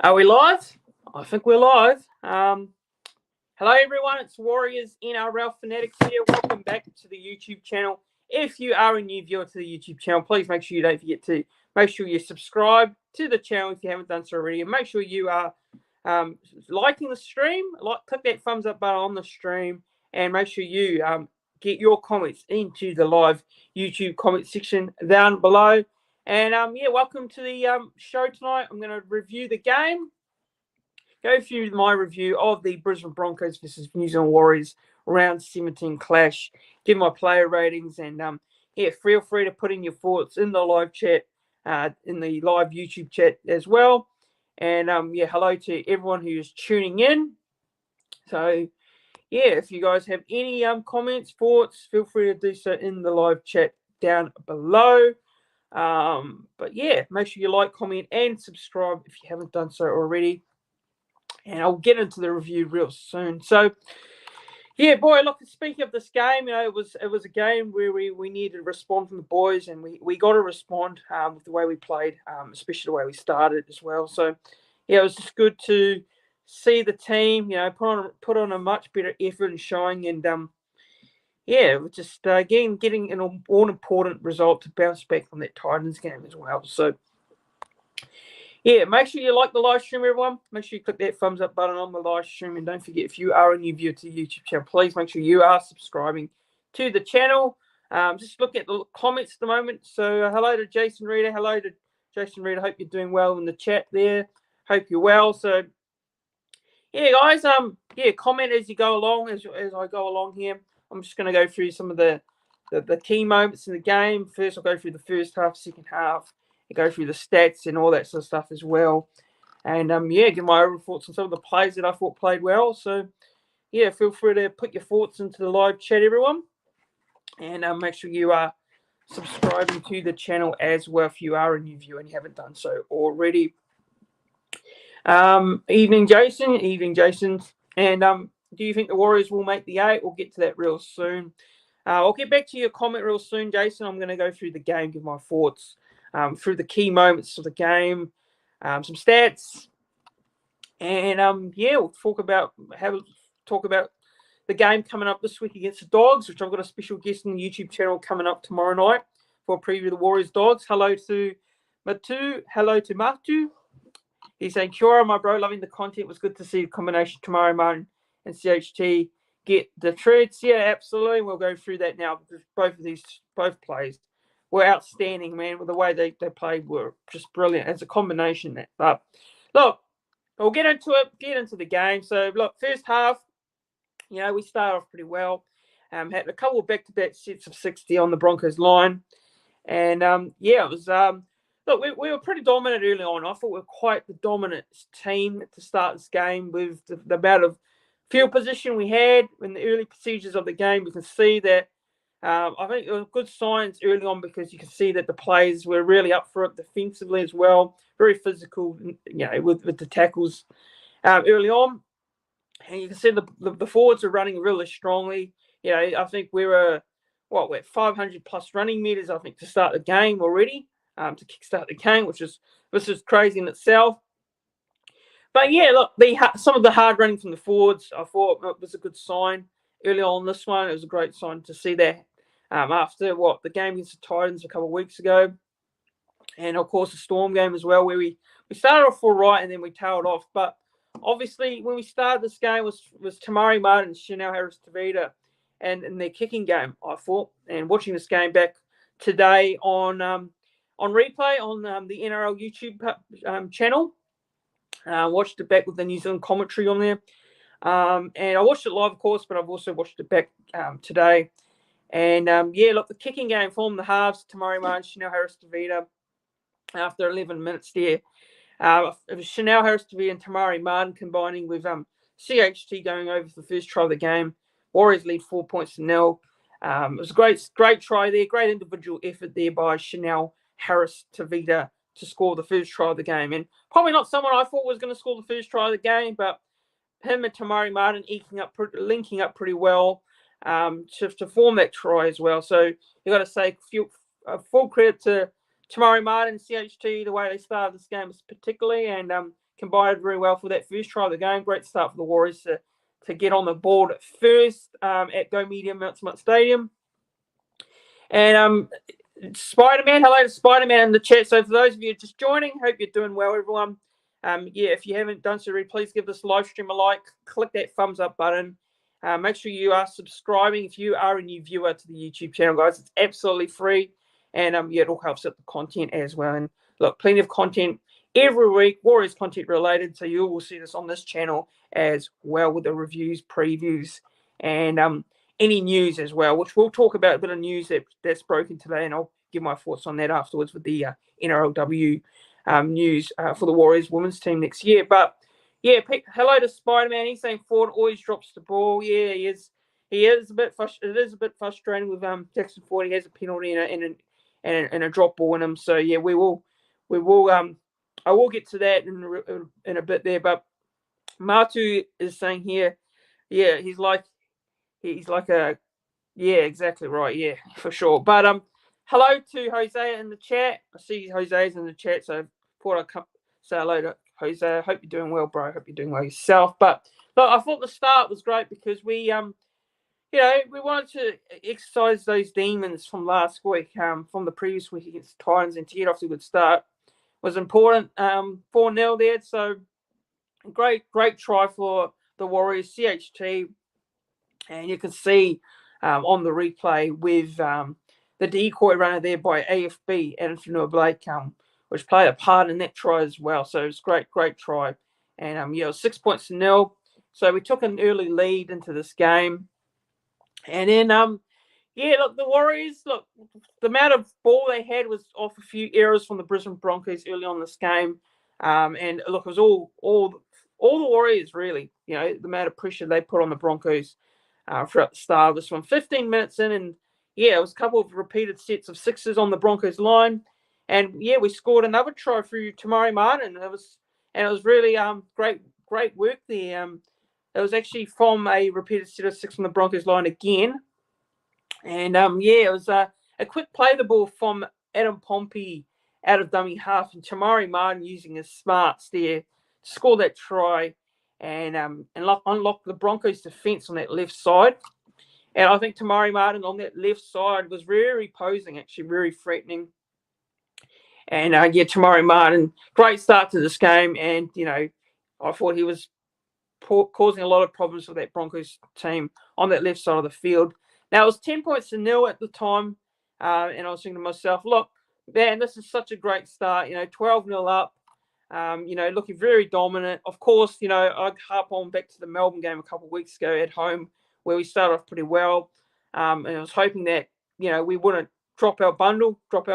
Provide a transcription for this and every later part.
Are we live? I think we're live. Hello, everyone. It's Warriors NRL Fanatics here. Welcome back to the YouTube channel. If you are a new viewer to the YouTube channel, please make sure you don't forget to make sure you subscribe to the channel if you haven't done so already. And make sure you are liking the stream. Click that thumbs up button on the stream. And make sure you get your comments into the live YouTube comment section down below. And welcome to the show tonight. I'm going to review the game, go through my review of the Brisbane Broncos versus New Zealand Warriors round 17 clash, give my player ratings, and feel free to put in your thoughts in the live chat, in the live YouTube chat as well. And hello to everyone who is tuning in. So if you guys have any comments, thoughts, feel free to do so in the live chat down below. Make sure you like, comment, and subscribe if you haven't done so already. And I'll get into the review real soon. So, look, speaking of this game, it was a game where we needed to respond from the boys, and we got to respond with the way we played, especially the way we started as well. So, it was just good to see the team, put on a much better effort and showing, and getting an all-important result to bounce back from that Titans game as well. So, make sure you like the live stream, everyone. Make sure you click that thumbs up button on the live stream. And don't forget, if you are a new viewer to the YouTube channel, please make sure you are subscribing to the channel. Just look at the comments at the moment. So hello to Jason Reader. Hello to Jason Reader. Hope you're doing well in the chat there. Hope you're well. So, guys, comment as you go along, as I go along here. I'm just going to go through some of the key moments in the game. First, I'll go through the first half, second half. Go through the stats and all that sort of stuff as well. And, give my overall thoughts on some of the players that I thought played well. So, feel free to put your thoughts into the live chat, everyone. And make sure you are subscribing to the channel as well if you are a new viewer and you haven't done so already. Evening, Jason. Evening, Jason. And do you think the Warriors will make the 8? We'll get to that real soon. I'll get back to your comment real soon, Jason. I'm going to go through the game, give my thoughts through the key moments of the game, some stats, and we'll talk about the game coming up this week against the Dogs, which I've got a special guest on the YouTube channel coming up tomorrow night for a preview of the Warriors Dogs. Hello to Matu. Hello to Matu. He's saying, Kia ora, my bro, loving the content. It was good to see the combination Tamari Martin and CHT get the treads. Yeah, absolutely. We'll go through that now because both players were outstanding, man. With the way they played were just brilliant as a combination. But look, we'll get into it, get into the game. So look, first half, we started off pretty well. Had a couple of back-to-back sets of 60 on the Broncos line. And it was look, we were pretty dominant early on. I thought we were quite the dominant team to start this game with the amount of field position we had in the early procedures of the game. We can see that I think it was good signs early on because you can see that the players were really up for it defensively as well. Very physical, with the tackles early on. And you can see the forwards are running really strongly. I think we were, we're 500 plus running meters, I think, to start the game already, to kickstart the game, which is crazy in itself. But look, some of the hard running from the forwards, I thought it was a good sign early on this one. It was a great sign to see that after the game against the Titans a couple of weeks ago. And, of course, the Storm game as well, where we started off all right and then we tailed off. But, obviously, when we started this game was Tamari Martin and Chanel Harris-Tavita and their kicking game, I thought. And watching this game back today on replay on the NRL YouTube channel, watched it back with the New Zealand commentary on there. And I watched it live, of course, but I've also watched it back today. And, look, the kicking game formed the halves, Tamari Martin, Chanel Harris-Tavita, after 11 minutes there. It was Chanel Harris-Tavita and Tamari Martin combining with CHT going over for the first try of the game. Warriors lead 4 points to 0. It was a great try there, great individual effort there by Chanel Harris-Tavita to score the first try of the game. And probably not someone I thought was going to score the first try of the game, but him and Tamari Martin linking up pretty well to form that try as well. So you got to say full credit to Tamari Martin and CHT, the way they started this game particularly, and combined very well for that first try of the game. Great start for the Warriors to get on the board first at Go Media Mount Smart Stadium. And Spider-Man, hello to Spider-Man in the chat. So for those of you just joining, hope you're doing well, everyone. If you haven't done so, please give this live stream a like. Click that thumbs up button. Make sure you are subscribing if you are a new viewer to the YouTube channel, guys. It's absolutely free. And it all helps with the content as well. And look, plenty of content every week, Warriors content related. So you will see this on this channel as well with the reviews, previews, and any news as well, which we'll talk about a bit of news that's broken today. And I'll give my thoughts on that afterwards with the NRLW news for the Warriors women's team next year. But yeah, hello to Spider-Man. He's saying Ford always drops the ball. Yeah, he is. It is a bit frustrating with Jackson Ford. He has a penalty and a drop ball in him. So yeah, we will. I will get to that in a bit there. But Matu is saying here, yeah, he's like a, yeah, exactly right, yeah, for sure. But hello to Jose in the chat. I see Jose's in the chat, so I thought I'd come say hello to Jose. I hope you're doing well, bro. I hope you're doing well yourself. But look, I thought the start was great because we we wanted to exercise those demons from last week, from the previous week against the Titans, and to get off to a good start was important. 4-0 there, so great try for the Warriors, CHT, and you can see on the replay with the decoy runner there by AFB, Anthony Blake, which played a part in that try as well. So it was great try. And it was 6 points to nil. So we took an early lead into this game. And then, look, the Warriors, the amount of ball they had was off a few errors from the Brisbane Broncos early on this game. And look, it was all the Warriors, really, the amount of pressure they put on the Broncos throughout the start of this one. 15 minutes in, and it was a couple of repeated sets of sixes on the Broncos line. And we scored another try through Tamari Martin. It was really great work there. It was actually from a repeated set of six on the Broncos line again. And it was a quick play the ball from Adam Pompey out of dummy half, and Tamari Martin using his smarts there to score that try and unlock the Broncos' defense on that left side. And I think Tamari Martin on that left side was very posing, actually very threatening. And Tamari Martin, great start to this game, and I thought he was causing a lot of problems for that Broncos team on that left side of the field. Now, it was 10 points to nil at the time, and I was thinking to myself, look, man, this is such a great start, 12-0 up, looking very dominant. Of course, I'd harp on back to the Melbourne game a couple of weeks ago at home where we started off pretty well, and I was hoping that, we wouldn't drop our bundle, like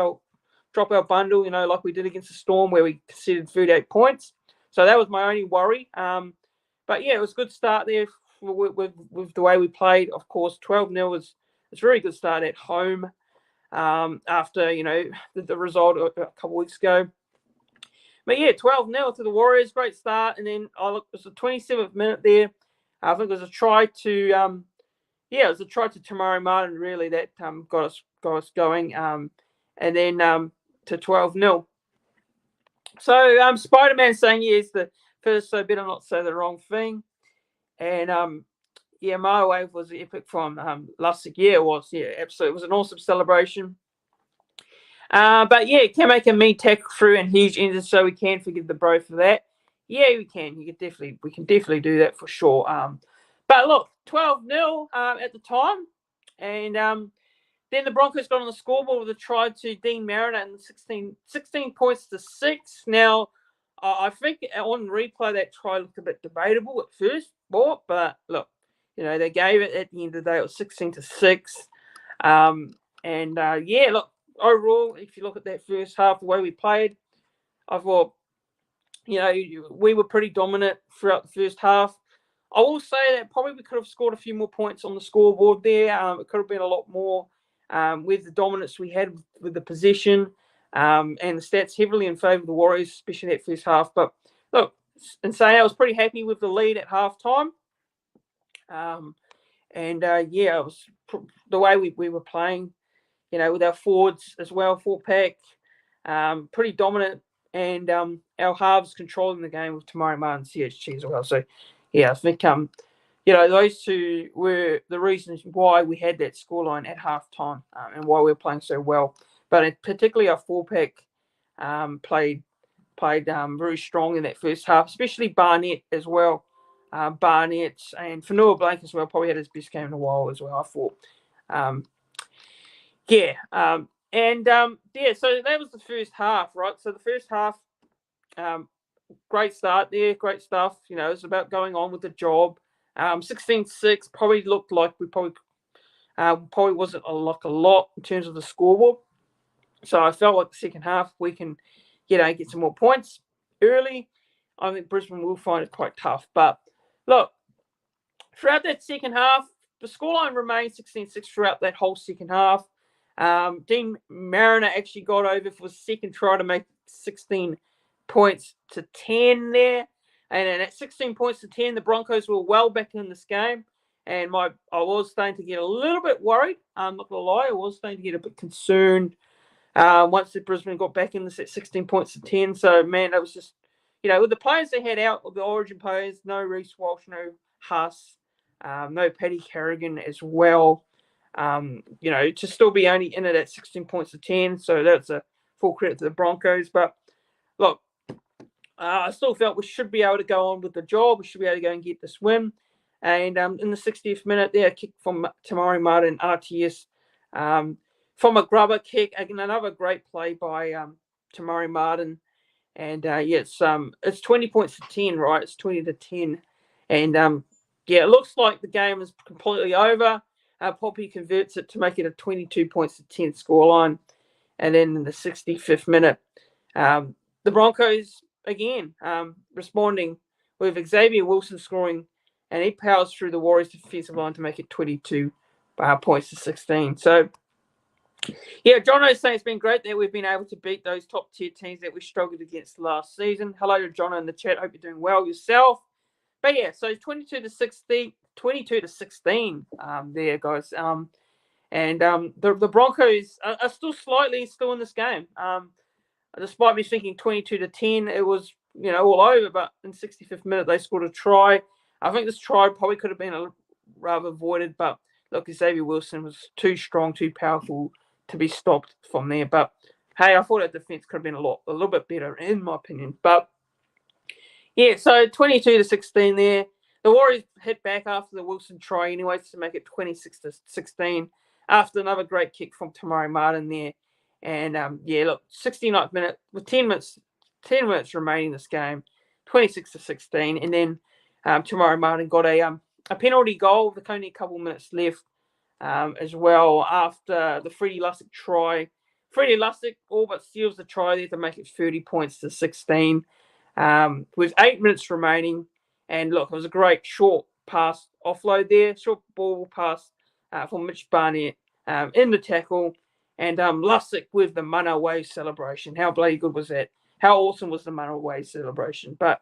we did against the Storm where we conceded 38 points. So that was my only worry. But it was a good start there with the way we played. Of course, 12-0 was a very good start at home after, the result a couple of weeks ago. But 12-0 to the Warriors, great start. And then it was the 27th minute there. I think it was a try to Tamari Martin really that got us going. And then to 12-0. So Spider-Man saying it's the first, so better not say the wrong thing. And my wave was epic from last year. It was absolutely. It was an awesome celebration. But Kamek and me tackle through and huge engine, so we can forgive the bro for that. Yeah, we can. We can definitely do that for sure. But look, 12-0 at the time, and then the Broncos got on the scoreboard with a try to Dean Mariner and 16 points to 6. Now, I think on replay that try looked a bit debatable at first, but look, they gave it at the end of the day. It was 16 to 6. Look, overall, if you look at that first half, the way we played, I thought, we were pretty dominant throughout the first half. I will say that probably we could have scored a few more points on the scoreboard there. It could have been a lot more with the dominance we had with the possession and the stats heavily in favour of the Warriors, especially that first half. But look, in saying I was pretty happy with the lead at halftime. It was the way we were playing, with our forwards as well, 4-pack, pretty dominant. and our halves controlling the game with Tamari Martin and CHG as well. So, yeah, I think those two were the reasons why we had that scoreline at halftime and why we were playing so well. But particularly our four-pack played very strong in that first half, especially Barnett as well. Barnett and Fanua Blake as well probably had his best game in a while as well, I thought. So that was the first half, right? So the first half, great start there, great stuff. It's about going on with the job. 16-6 probably looked like we probably wasn't a lot in terms of the scoreboard. So I felt like the second half we can, get some more points early. I think Brisbane will find it quite tough. But look, throughout that second half, the scoreline remained 16-6 throughout that whole second half. Dean Mariner actually got over for the second try to make 16 points to 10 there. And then at 16 points to 10, the Broncos were well back in this game. And I was starting to get a little bit worried. I'm not going to lie. I was starting to get a bit concerned once the Brisbane got back in this at 16 points to 10. So, man, that was just, with the players they had out, the Origin players, no Reece Walsh, no Huss, no Paddy Carrigan as well. To still be only in it at 16 points to 10. So that's a full credit to the Broncos. But look, I still felt we should be able to go on with the job. We should be able to go and get this win. And in the 60th minute there, a kick from Tamari Martin, RTS, from a grubber kick. Again, another great play by Tamari Martin. And it's 20 points to 10, right? It's 20 to 10. And it looks like the game is completely over. Poppy converts it to make it a 22 points to 10 scoreline. And then in the 65th minute, the Broncos, again, responding with Xavier Wilson scoring, and he powers through the Warriors defensive line to make it 22 points to 16. So, yeah, Jono's saying it's been great that we've been able to beat those top tier teams that we struggled against last season. Hello to Jono in the chat. Hope you're doing well yourself. But yeah, so 22 to 16 there, guys. The Broncos are still in this game. Despite me thinking 22 to 10, it was, all over. But in 65th minute, they scored a try. I think this try probably could have been rather avoided. But look, Xavier Wilson was too strong, too powerful to be stopped from there. But hey, I thought that defense could have been a little bit better, in my opinion. But yeah, so 22 to 16 there. The Warriors hit back after the Wilson try anyways to make it 26 to 16 after another great kick from Tamari Martin there. And 69th minute with 10 minutes remaining in this game, 26 to 16. And then Tamari Martin got a penalty goal with only a couple minutes left as well after the Freddie Lussick try. Freddie Lussick all but steals the try there to make it 30 points to 16. With 8 minutes remaining. And look, it was a great short pass offload there, short ball pass from Mitch Barnett in the tackle. And Lussick with the Mana Wave celebration. How bloody good was that? How awesome was the Mana Wave celebration? But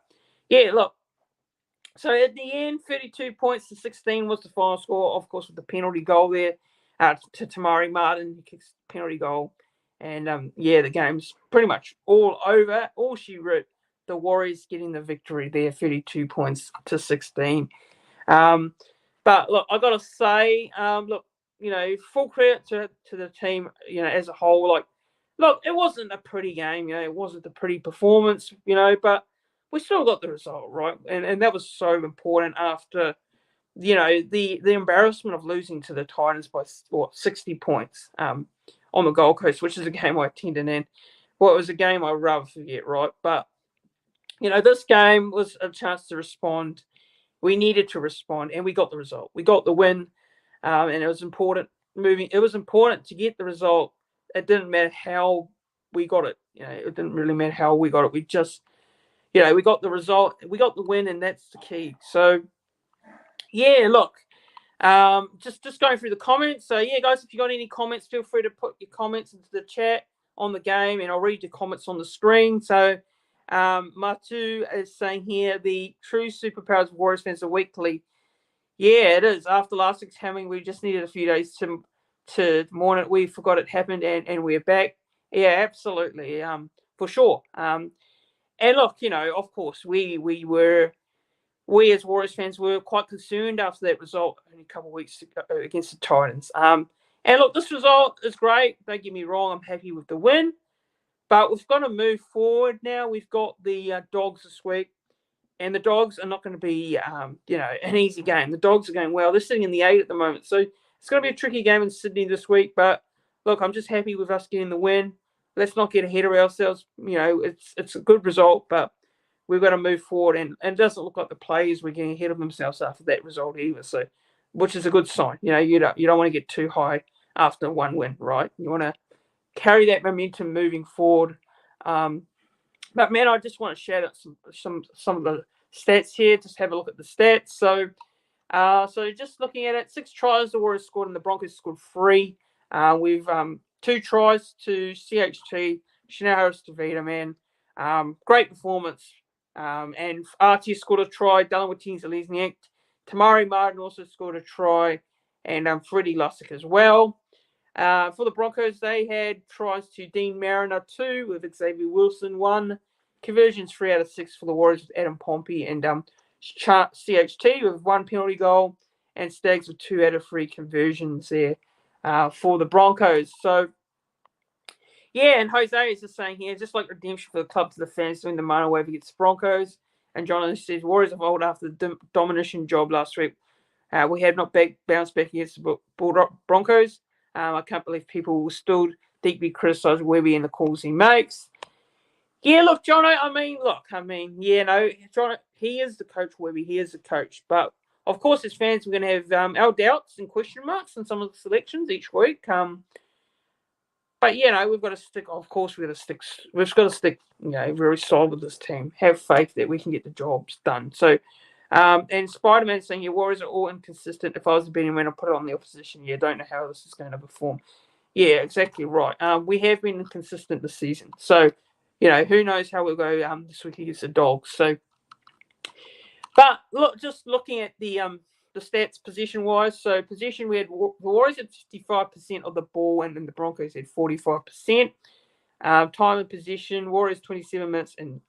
yeah, look. So at the end, 32 points to 16 was the final score, of course, with the penalty goal there to Tamari Martin. He kicks the penalty goal. And the game's pretty much all over. All she wrote. The Warriors getting the victory there, 32 points to 16. But look, I got to say, full credit to the team, as a whole. Like, look, it wasn't a pretty game, it wasn't a pretty performance, but we still got the result, right? And that was so important after, the embarrassment of losing to the Titans by 60 points on the Gold Coast, which is a game I attended in. Well, it was a game I'd rather forget, right? But this game was a chance to respond. We needed to respond, and we got the result. We got the win, and it was important. It was important to get the result. It didn't matter how we got it. It didn't really matter how we got it. We just, we got the result. We got the win, and that's the key. So, yeah, look, just going through the comments. So, yeah, guys, if you got any comments, feel free to put your comments into the chat on the game, and I'll read your comments on the screen. So, Matu is saying here, the true superpowers of Warriors fans are weekly. Yeah, it is. After last week's hammering, we just needed a few days to mourn it. We forgot it happened, and we're back. Yeah, absolutely. for sure. And look, of course, we as Warriors fans were quite concerned after that result only a couple of weeks ago against the Titans. And look, this result is great. Don't get me wrong, I'm happy with the win. But we've got to move forward now. We've got the Dogs this week. And the Dogs are not going to be, an easy game. The Dogs are going well. They're sitting in the 8 at the moment. So it's going to be a tricky game in Sydney this week. But, look, I'm just happy with us getting the win. Let's not get ahead of ourselves. It's a good result, but we've got to move forward. And it doesn't look like the players were getting ahead of themselves after that result either. So, which is a good sign. You don't want to get too high after one win, right? You want to carry that momentum moving forward. But man, I just want to shout out some of the stats here. Just have a look at the stats. So just looking at it, 6 tries the Warriors scored and the Broncos scored 3. We've 2 tries to CHT, Chanel Harris to Vita, man. Great performance. And Archie scored a try. Dylan Watinza-Lesniak. Tamari Martin also scored a try. And Freddie Lussick as well. For the Broncos, they had tries to Dean Mariner 2 with Xavier Wilson 1. Conversions 3 out of 6 for the Warriors with Adam Pompey and CHT with 1 penalty goal. And Stags with 2 out of 3 conversions there for the Broncos. So, yeah, and Jose is just saying here, just like redemption for the club to the fans doing the Mano wave against the Broncos. And John says, Warriors of old after the domination job last week. We have not bounced back against the Broncos. I can't believe people will still deeply criticise Webby and the calls he makes. Yeah, look, Jono, Jono, he is the coach, Webby. He is the coach. But, of course, as fans, we're going to have our doubts and question marks in some of the selections each week. But, we've got to stick, of course, we've got to stick, very solid with this team. Have faith that we can get the jobs done. So, and Spider-Man saying, your Warriors are all inconsistent. If I was a betting man, I'd put it on the opposition. Yeah, don't know how this is going to perform. Yeah, exactly right. We have been inconsistent this season. So, who knows how we'll go this week against the Dogs. So, but look, just looking at the stats position-wise. So, possession, we had the Warriors at 55% of the ball and then the Broncos had 45%. Time in possession, Warriors 27 minutes and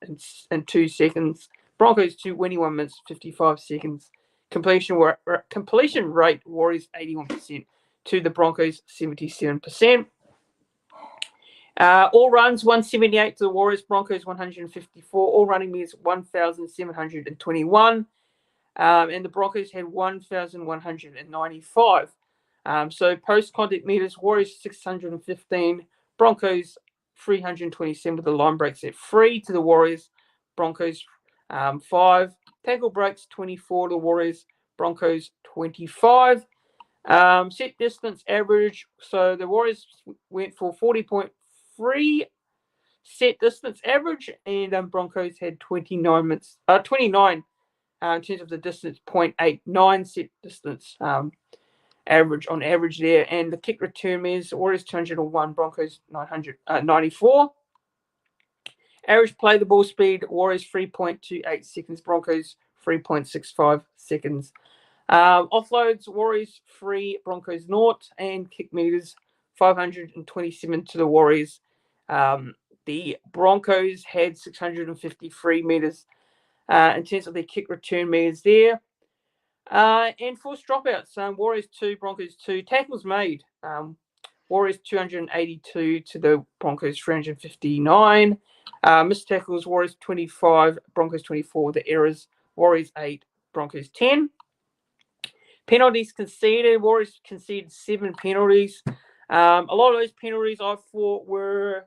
2 seconds. Broncos 21 minutes, 55 seconds. Completion rate, Warriors 81% to the Broncos 77%. All runs 178 to the Warriors, Broncos 154. All running meters 1,721. And the Broncos had 1,195. So post-contact meters, Warriors 615. Broncos 327 with the line breaks at 3 to the Warriors. Broncos 5. Tackle breaks 24 to the Warriors. Broncos 25. Set distance average. So the Warriors went for 40.3 set distance average, and Broncos had 29 in terms of the distance, 0.89 set distance average on average there. And the kick return meters, Warriors 201, Broncos 94. Average play the ball speed, Warriors 3.28 seconds, Broncos 3.65 seconds. Offloads, Warriors 3, Broncos 0, and kick meters 527 to the Warriors. The Broncos had 653 meters in terms of their kick return meters there. And forced dropouts, Warriors 2, Broncos 2. Tackles made, Warriors 282 to the Broncos 359. Missed tackles, Warriors 25, Broncos 24. The errors, Warriors 8, Broncos 10. Penalties conceded, Warriors conceded 7 penalties. A lot of those penalties I thought were,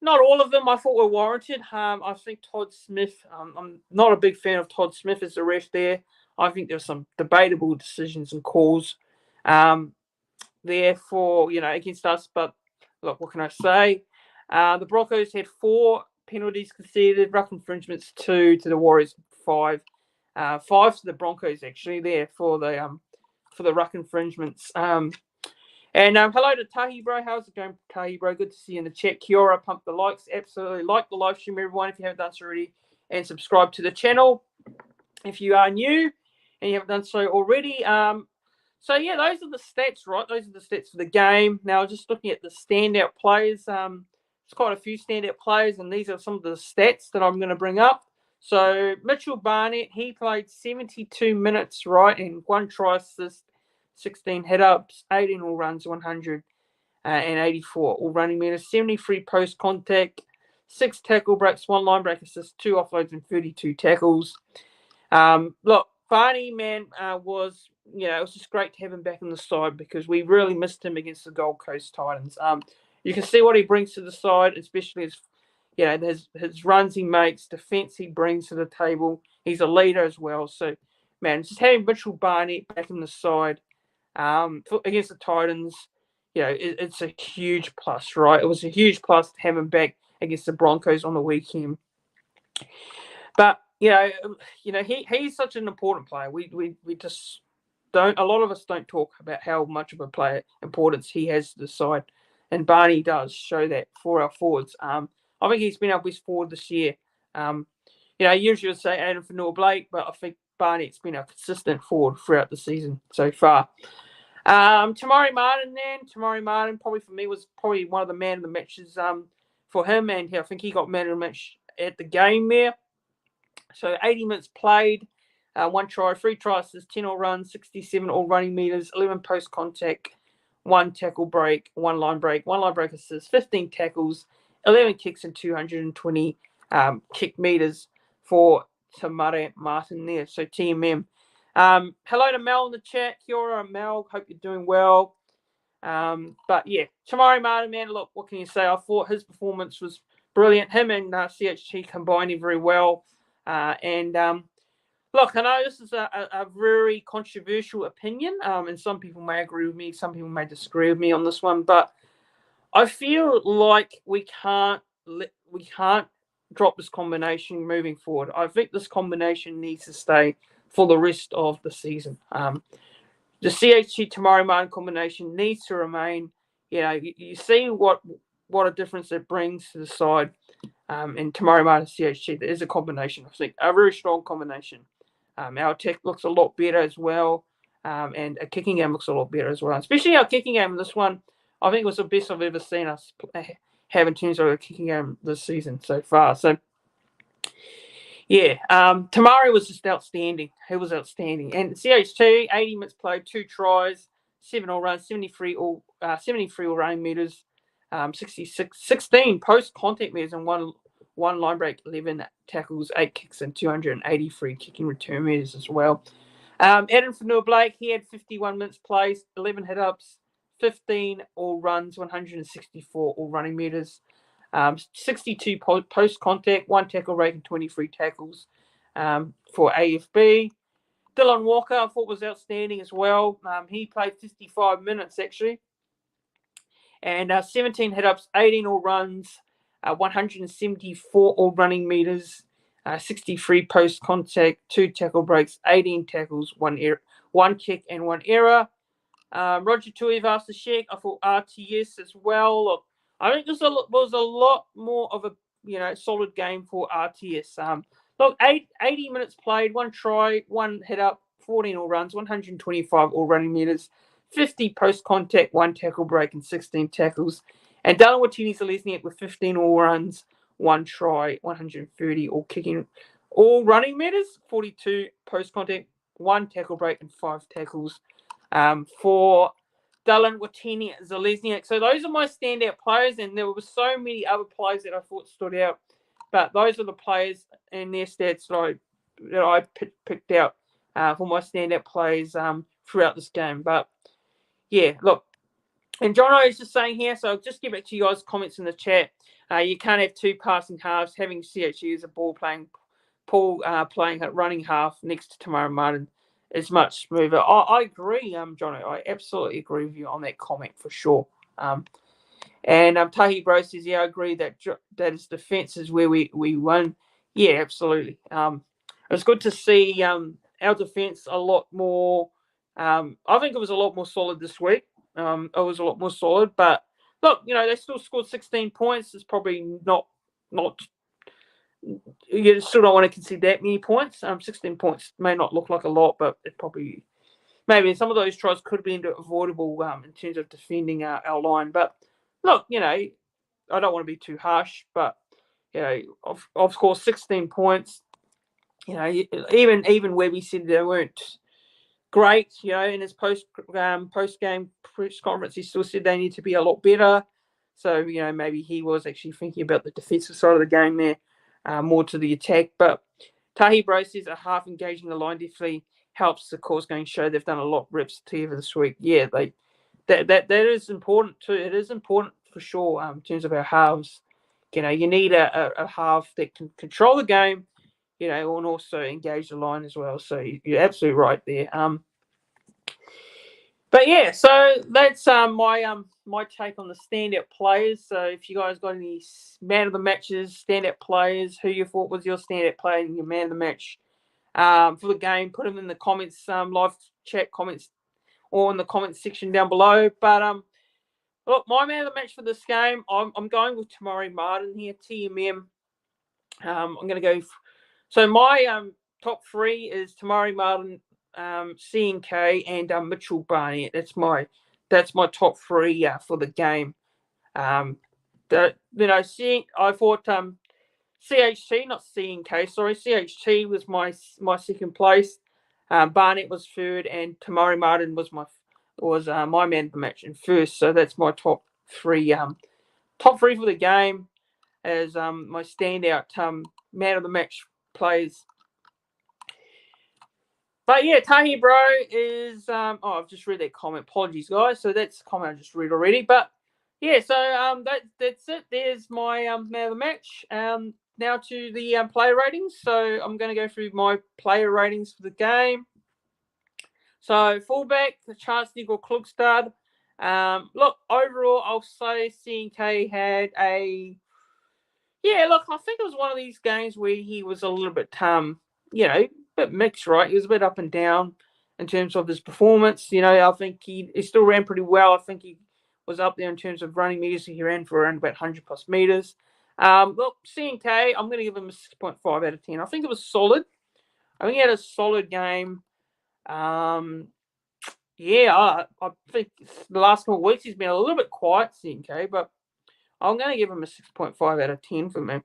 not all of them, I thought were warranted. I think Todd Smith, I'm not a big fan of Todd Smith as the ref there. I think there were some debatable decisions and calls there for, against us. But look, what can I say? The Broncos had 4 penalties conceded, rough infringements 2 to the Warriors 5. 5 to the Broncos actually there for the ruck infringements. And hello to Tahi bro, how's it going, Tahi bro? Good to see you in the chat. Kia ora, pump the likes, absolutely like the live stream, everyone, if you haven't done so already, and subscribe to the channel if you are new and you haven't done so already. So yeah, those are the stats, right? Those are the stats for the game. Now, just looking at the standout players quite a few standout players, and these are some of the stats that I'm going to bring up. So Mitchell Barnett, he played 72 minutes, right, and 1 try assist, 16 hit-ups, 18 all runs, 184 all running meters, 73 post-contact, 6 tackle breaks, 1 line break assist, 2 offloads, and 32 tackles. Look, Barney, man, it was just great to have him back in the side because we really missed him against the Gold Coast Titans. You can see what he brings to the side, especially his runs he makes, defense he brings to the table. He's a leader as well. So, man, just having Mitchell Barnett back in the side against the Titans, it's a huge plus, right? It was a huge plus to have him back against the Broncos on the weekend. But he's such an important player. We just don't. A lot of us don't talk about how much of a player importance he has to the side, and Barney does show that for our forwards. I think he's been our best forward this year. Usually would say Adam Fanua-Blake, but I think Barnett's been our consistent forward throughout the season so far. Tamari Martin probably for me was probably one of the man of the matches for him, and I think he got man of the match at the game there. So 80 minutes played, 1 try, 3 try assists, 10 all runs, 67 all running meters, 11 post contact, 1 tackle break, 1 line break assist, 15 tackles, 11 kicks, and 220 kick meters for Tamari Martin there. So TMM. Hello to Mel in the chat. Kia ora, Mel. Hope you're doing well. But yeah, Tamari Martin, man, look, what can you say? I thought his performance was brilliant. Him and CHT combining very well. Look, I know this is a very controversial opinion, and some people may agree with me, some people may disagree with me on this one, but I feel like we can't drop this combination moving forward. I think this combination needs to stay for the rest of the season. The CHT Tamari Martin combination needs to remain. You see what a difference it brings to the side. And Tamari Martin CHT, there is a combination. I think a very strong combination. Our attack looks a lot better as well, and a kicking game looks a lot better as well. Especially our kicking game. This one, I think, was the best I've ever seen us have in terms of a kicking game this season so far. So, yeah, Tamari was just outstanding. He was outstanding. And CHT, 80 minutes played, 2 tries, 7 all runs, 73 all running meters. 16 post-contact meters and one line break, 11 tackles, 8 kicks, and 283 kicking return meters as well. Adam Fanua-Blake, he had 51 minutes played, 11 hit-ups, 15 all runs, 164 all running meters, 62 post-contact, 1 tackle rate, and 23 tackles for AFB. Dylan Walker, I thought was outstanding as well. He played 55 minutes, actually. And 17 hit-ups, 18 all runs, 174 all running meters, 63 post-contact, 2 tackle breaks, 18 tackles, 1 kick, and 1 error. Roger Tuivasa-Sheck, I thought RTS as well. Look, I think this was a lot more of a solid game for RTS. Look, 80 minutes played, 1 try, 1 hit-up, 14 all runs, 125 all running meters, 50 post-contact, 1 tackle break, and 16 tackles. And Darren Watini-Zelezniak with 15 all runs, 1 try, 130 all kicking, all running meters, 42 post-contact, 1 tackle break, and 5 tackles for Dylan Watini-Zelezniak. So those are my standout players, and there were so many other players that I thought stood out. But those are the players and their stats that I picked out for my standout players throughout this game. But yeah, look, and Jono is just saying here, so I'll just give it to you guys' comments in the chat. You can't have 2 passing halves. Having CHU as a playing running half next to Tamari Martin is much smoother. I agree, Jono. I absolutely agree with you on that comment for sure. And Tahi Bro says, yeah, I agree that his defense is where we won. Yeah, absolutely. It was good to see our defense a lot more. I think it was a lot more solid this week. It was a lot more solid, but look, they still scored 16 points. It's probably not. You still don't want to concede that many points. 16 points may not look like a lot, but it probably maybe some of those tries could have been avoidable in terms of defending our line. But look, I don't want to be too harsh, but of course, 16 points. Even Webby said they weren't great. In his post game press conference, he still said they need to be a lot better. So maybe he was actually thinking about the defensive side of the game there, more to the attack. But Tahi Bro says a half engaging the line definitely helps the course going show. They've done a lot of reps together this week. Yeah, that is important too. It is important for sure in terms of our halves. You need a half that can control the game, and also engage the line as well. So you're absolutely right there. But yeah, so that's my take on the standout players. So if you guys got any man of the matches, standout players, who you thought was your standout player and your man of the match for the game, put them in the comments, live chat comments, or in the comments section down below. But look, my man of the match for this game, I'm going with Tamari Martin here, TMM. I'm going to go. So my top three is Tamari Martin, CNK, and Mitchell Barnett. That's my top three for the game. I thought CHT, not CNK, sorry, CHT was my second place. Barnett was third, and Tamari Martin was my man of the match in first. So that's my top three for the game as my standout man of the match players. But yeah, Tahi Bro is I've just read that comment. Apologies, guys. So that's the comment I just read already. But yeah, so that's it. There's my man of the match. Now to the player ratings. So I'm going to go through my player ratings for the game. So fullback, the chance Nigel Klugstad. Look, overall, I'll say CNK had a. Yeah, look, I think it was one of these games where he was a little bit, a bit mixed, right? He was a bit up and down in terms of his performance. I think he still ran pretty well. I think he was up there in terms of running meters. He ran for around about 100 plus meters. Look, CNK, I'm going to give him a 6.5 out of 10. I think it was solid. I think he had a solid game. I think the last couple of weeks he's been a little bit quiet, CNK, but I'm going to give him a 6.5 out of 10 for me.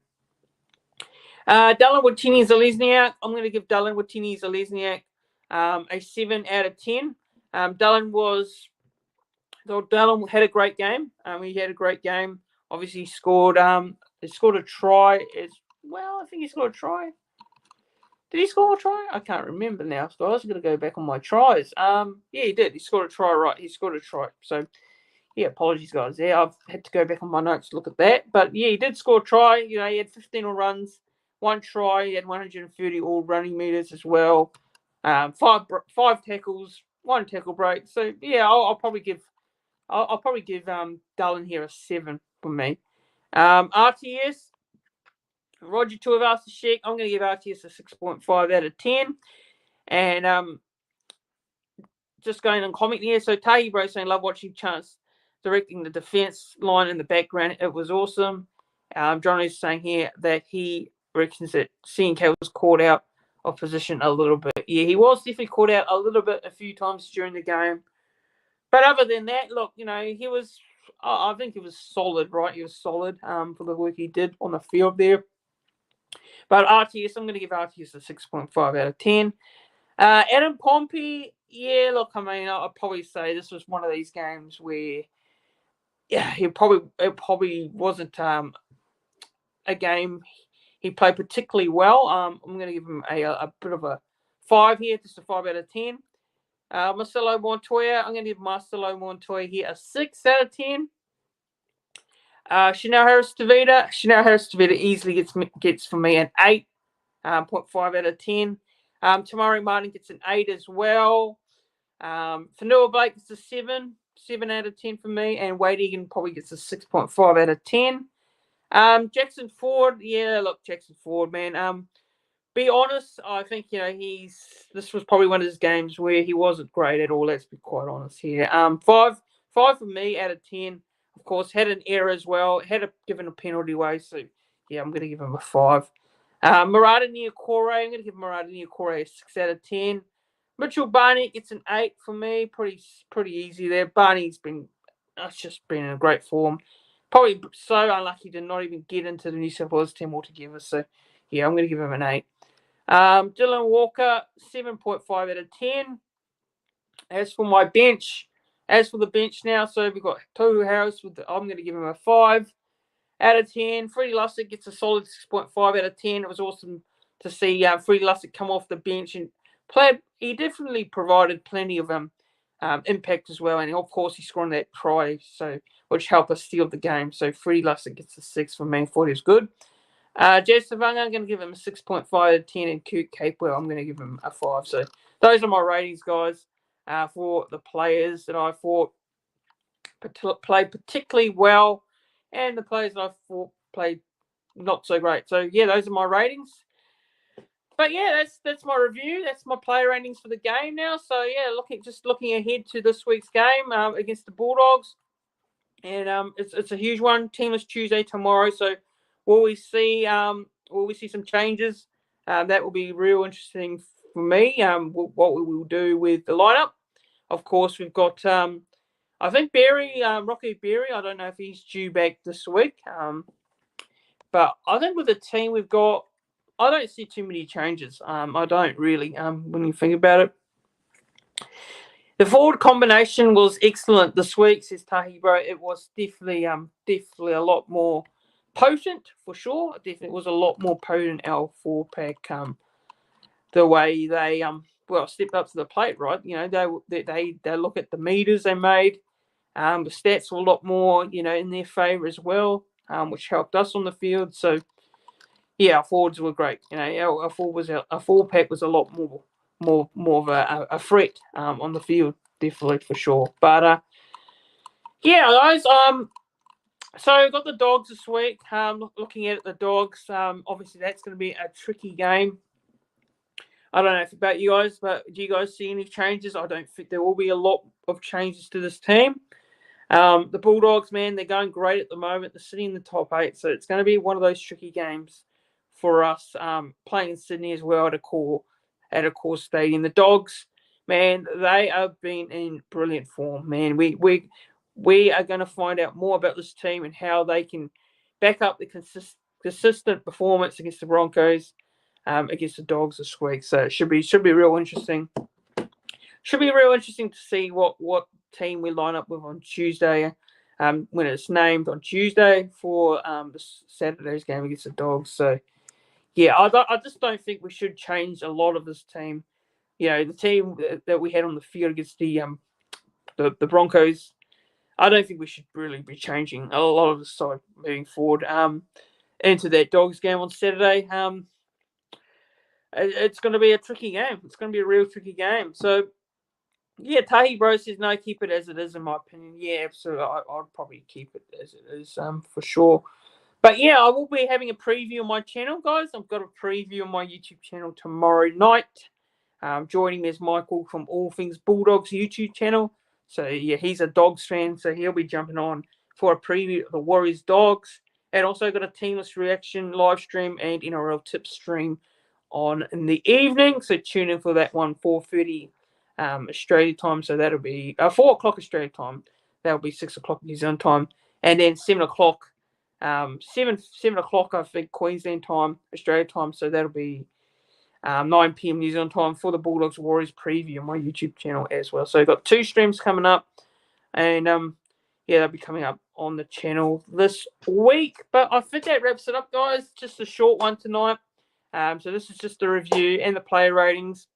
Dylan Watini-Zelezniak, I'm going to give Dylan Watini-Zelezniak a 7 out of 10. Dylan had a great game. He had a great game. Obviously, he scored a try as well. I think he scored a try. Did he score a try? I can't remember now, guys. I'm going to go back on my tries. Yeah, he did. He scored a try, right. He scored a try. So, yeah, apologies, guys. Yeah, I've had to go back on my notes to look at that. But, yeah, he did score a try. He had 15 all runs, 1 try. He had 130 all running meters as well. 5 tackles, 1 tackle break. So, yeah, I'll probably give Dylan here a 7 for me. RTS, Roger Tuivasa-Sheck, I'm going to give RTS a 6.5 out of 10. And just going on comment here. So Tahi Bro saying, love watching Chance directing the defense line in the background. It was awesome. John is saying here that he reckons that CNK was caught out of position a little bit. Yeah, he was definitely caught out a little bit a few times during the game. But other than that, look, he was, I think he was solid, right? He was solid for the work he did on the field there. But RTS, I'm going to give RTS a 6.5 out of 10. Adam Pompey, yeah, look, I mean, I'd probably say this was one of these games where, yeah, it probably wasn't a game he played particularly well. I'm going to give him a bit of a 5 here, just a 5 out of 10. Marcelo Montoya, I'm going to give Marcelo Montoya here a 6 out of 10. Chanel Harris-Tavita easily gets for me an 8.5 out of 10. Tamari Martin gets an 8 as well. Fanua Blake gets a 7 out of 10 for me. And Wade Egan probably gets a 6.5 out of 10. Jackson Ford, Jackson Ford, man. Be honest, I think, this was probably one of his games where he wasn't great at all, let's be quite honest here. 5 for me out of 10. Of course, had an error as well, given a penalty away, so yeah, I'm going to give him a 5. Murata Niokore, I'm going to give Murata Niokore a 6 out of 10. Mitchell Barney gets an 8 for me, pretty easy there. Barney's just been in a great form. Probably so unlucky to not even get into the New South Wales team altogether. So, yeah, I'm going to give him an 8. Dylan Walker, 7.5 out of 10. As for my bench, the bench now, so we've got Tohu Harris. I'm going to give him a 5 out of 10. Freddie Lussick gets a solid 6.5 out of 10. It was awesome to see Freddie Lussick come off the bench and play. He definitely provided plenty of impact as well. And, of course, he scored that try, which helped us steal the game. So Freddie Lussick gets a 6 for me. Thought he was good. Jez Savanga, I'm going to give him a 6.5 out of 10. And Coot Capewell, I'm going to give him a 5. So those are my ratings, guys, for the players that I thought played particularly well and the players that I thought played not so great. So, yeah, those are my ratings. But, yeah, that's my review. That's my player ratings for the game now. So, yeah, looking ahead to this week's game against the Bulldogs. And it's a huge one. Teamless Tuesday tomorrow. So, will we see some changes? That will be real interesting for me. What we will do with the lineup. Of course, we've got I think Rocky Berry. I don't know if he's due back this week. But I think with the team we've got, I don't see too many changes. I don't really. When you think about it. The forward combination was excellent this week, says Tahi Bro. It was definitely a lot more potent for sure. Definitely was a lot more potent our 4-pack. The way they stepped up to the plate, right? You know, they look at the meters they made. The stats were a lot more, in their favour as well, which helped us on the field. So yeah, our forwards were great. Our 4-pack was a lot more of a threat on the field, definitely for sure. But yeah, guys. So got the Dogs this week. Looking at the Dogs, obviously that's going to be a tricky game. I don't know about you guys, but do you guys see any changes? I don't think there will be a lot of changes to this team. The Bulldogs, man, they're going great at the moment. They're sitting in the top 8, so it's going to be one of those tricky games for us. Playing in Sydney as well at a core stadium. The Dogs, man, they have been in brilliant form, man. We are going to find out more about this team and how they can back up the consistent performance against the Broncos, against the Dogs this week. So it should be real interesting. Should be real interesting to see what team we line up with on Tuesday, when it's named on Tuesday for Saturday's game against the Dogs. So yeah, I just don't think we should change a lot of this team. The team that we had on the field against the Broncos, I don't think we should really be changing a lot of the side moving forward into that Dogs game on Saturday. It's going to be a tricky game. It's going to be a real tricky game. So, yeah, Tahi Bro says no, keep it as it is, in my opinion. Yeah, absolutely. I'd probably keep it as it is, for sure. But, yeah, I will be having a preview on my channel, guys. I've got a preview on my YouTube channel tomorrow night. Joining me is Michael from All Things Bulldogs YouTube channel. So, yeah, he's a Dogs fan, so he'll be jumping on for a preview of the Warriors Dogs. And also got a Teamless Reaction live stream and NRL Tips stream on in the evening. So tune in for that one, 4:30 Australia time. So that'll be 4 o'clock Australia time. That'll be 6 o'clock New Zealand time. And then 7 o'clock, 7 o'clock, I think, Queensland time, Australia time. So that'll be 9 p.m. New Zealand time for the Bulldogs Warriors preview on my YouTube channel as well. So I've got 2 streams coming up. And yeah, they'll be coming up on the channel this week. But I think that wraps it up, guys. Just a short one tonight. So this is just a review and the player ratings.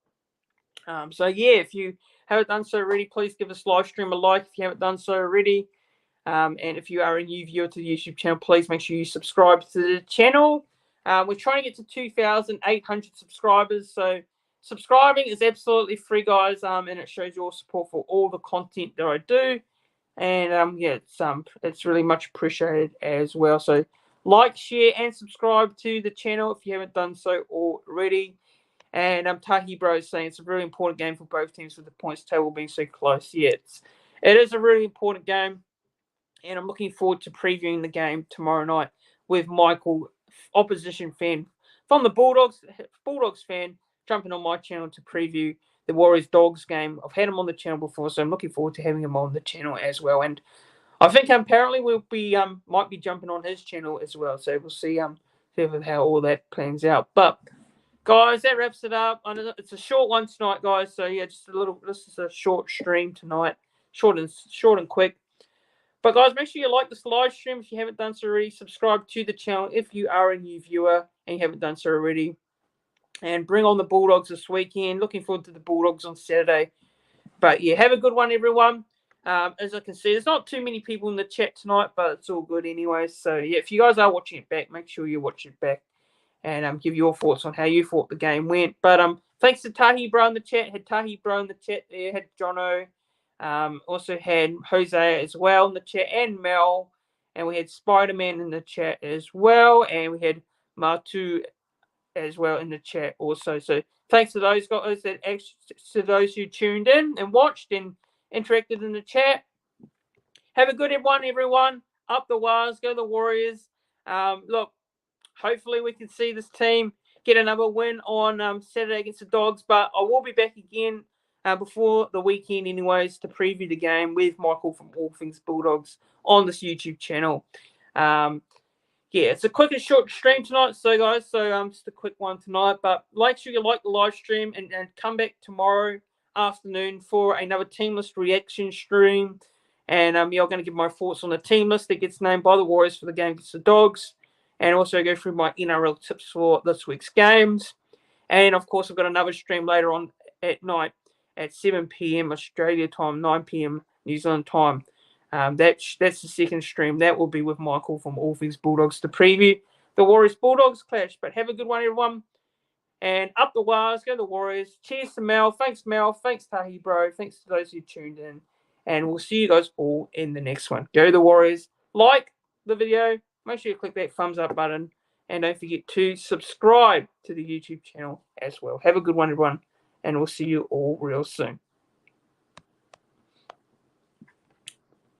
So yeah, if you haven't done so already, please give this live stream a like if you haven't done so already. And if you are a new viewer to the YouTube channel, please make sure you subscribe to the channel. We're trying to get to 2,800 subscribers. So subscribing is absolutely free, guys. And it shows your support for all the content that I do. And yeah, it's really much appreciated as well. So like, share, and subscribe to the channel if you haven't done so already. And Tahi Bro is saying it's a really important game for both teams with the points table being so close. Yeah, it is a really important game. And I'm looking forward to previewing the game tomorrow night with Michael, opposition fan from the Bulldogs fan, jumping on my channel to preview the Warriors Dogs game. I've had him on the channel before, so I'm looking forward to having him on the channel as well. And I think apparently we'll be might be jumping on his channel as well. So we'll see how all that plans out. But guys, that wraps it up. I know it's a short one tonight, guys. So yeah, just a little. This is a short stream tonight, short and quick. But guys, make sure you like this live stream if you haven't done so already. Subscribe to the channel if you are a new viewer and you haven't done so already. And bring on the Bulldogs this weekend. Looking forward to the Bulldogs on Saturday. But yeah, have a good one, everyone. As I can see, there's not too many people in the chat tonight, but it's all good anyway. So yeah, if you guys are watching it back, make sure you watch it back and give your thoughts on how you thought the game went. But thanks to Tahi Bro in the chat. Had Tahi Bro in the chat there. Had Jono. Also had Jose as well in the chat and Mel. And we had Spider-Man in the chat as well. And we had Matu as well in the chat also. So thanks to those guys to those who tuned in and watched and interacted in the chat. Have a good one, everyone. Up the Wars, go the Warriors. Look, hopefully we can see this team get another win on Saturday against the Dogs. But I will be back again before the weekend anyways to preview the game with Michael from All Things Bulldogs on this YouTube channel. Yeah, it's a quick and short stream tonight, so guys, just a quick one tonight. But make sure you like the live stream and come back tomorrow afternoon for another team list reaction stream. And I'm going to give my thoughts on the team list that gets named by the Warriors for the game against the Dogs, and also go through my NRL tips for this week's games. And of course, I've got another stream later on at night at 7 p.m. Australia time, 9 p.m. New Zealand time. That's the second stream. That will be with Michael from All Things Bulldogs to preview the Warriors-Bulldogs clash. But have a good one, everyone. And up the Wars, go the Warriors. Cheers to Mel. Thanks, Mel. Thanks, Tahi, bro. Thanks to those who tuned in. And we'll see you guys all in the next one. Go the Warriors. Like the video. Make sure you click that thumbs up button. And don't forget to subscribe to the YouTube channel as well. Have a good one, everyone. And we'll see you all real soon.